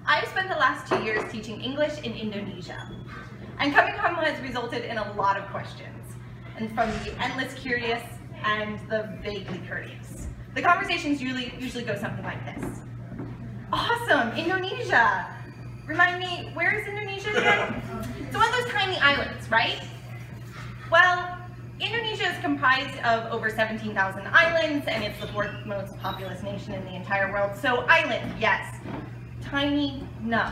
I've spent the last 2 years teaching English in Indonesia, and coming home has resulted in a lot of questions, and from the endless curious and the vaguely courteous. The conversations usually go something like this. Awesome, Indonesia! Remind me, where is Indonesia again? It's one of those tiny islands, right? Well, Indonesia is comprised of over 17,000 islands, and it's the 4th most populous nation in the entire world. So island, yes. Tiny, no.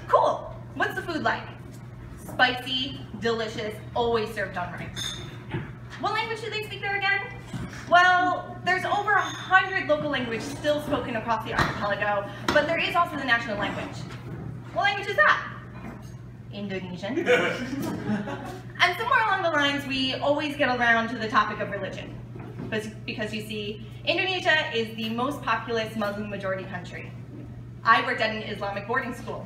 Cool. What's the food like? Spicy, delicious, always served on rice. What language do they speak there again? Well, there's over 100 local languages still spoken across the archipelago, but there is also the national language. What language is that? Indonesian. And somewhere along the lines, we always get around to the topic of religion. Because you see, Indonesia is the most populous Muslim majority country. I worked at an Islamic boarding school.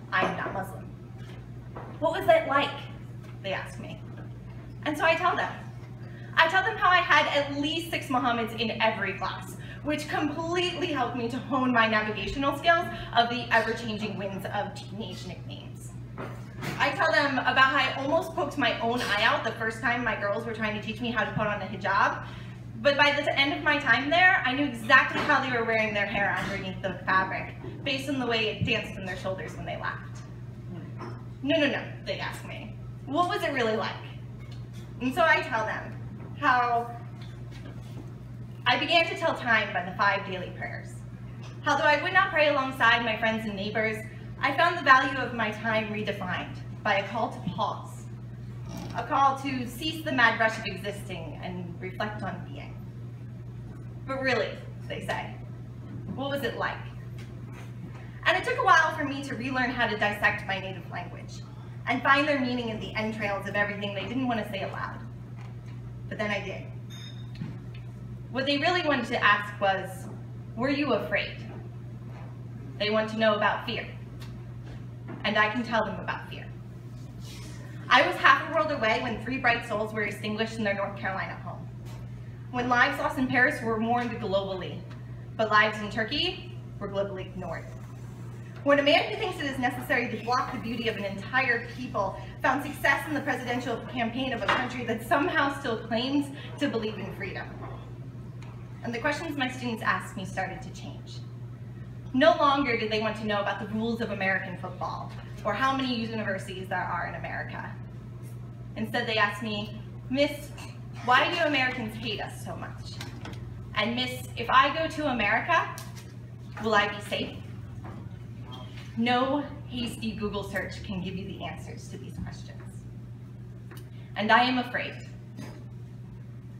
I'm not Muslim. What was that like? They ask me. And so I tell them. I tell them how I had at least 6 Muhammads in every class, which completely helped me to hone my navigational skills of the ever-changing winds of teenage nicknames. I tell them about how I almost poked my own eye out the first time my girls were trying to teach me how to put on a hijab, but by the end of my time there, I knew exactly how they were wearing their hair underneath the fabric, based on the way it danced in their shoulders when they laughed. No, they ask me. What was it really like? And so I tell them how I began to tell time by the 5 daily prayers. How though I would not pray alongside my friends and neighbors, I found the value of my time redefined by a call to pause. A call to cease the mad rush of existing and reflect on being. But really, they say, what was it like? And it took a while for me to relearn how to dissect my native language and find their meaning in the entrails of everything they didn't want to say aloud. But then I did. What they really wanted to ask was, were you afraid? They want to know about fear. And I can tell them about fear. I was half a world away when 3 bright souls were extinguished in their North Carolina home. When lives lost in Paris were mourned globally, but lives in Turkey were globally ignored. When a man who thinks it is necessary to block the beauty of an entire people found success in the presidential campaign of a country that somehow still claims to believe in freedom. And the questions my students asked me started to change. No longer did they want to know about the rules of American football or how many universities there are in America. Instead, they asked me, Miss, why do Americans hate us so much? And Miss, if I go to America, will I be safe? No hasty Google search can give you the answers to these questions. And I am afraid.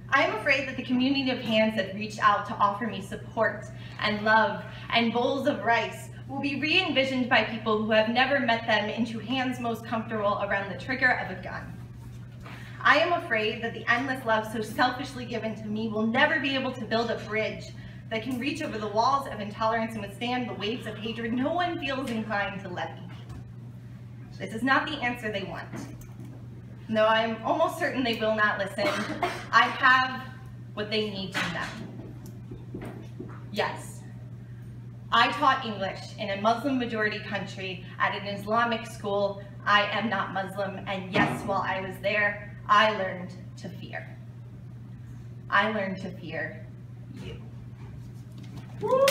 I am afraid that the community of hands that reached out to offer me support and love and bowls of rice will be re-envisioned by people who have never met them into hands most comfortable around the trigger of a gun. I am afraid that the endless love so selfishly given to me will never be able to build a bridge that can reach over the walls of intolerance and withstand the waves of hatred no one feels inclined to levy. This is not the answer they want. Though I am almost certain they will not listen, I have what they need to know. Yes, I taught English in a Muslim majority country at an Islamic school. I am not Muslim, and yes, while I was there, I learned to fear. I learned to fear you. Woo!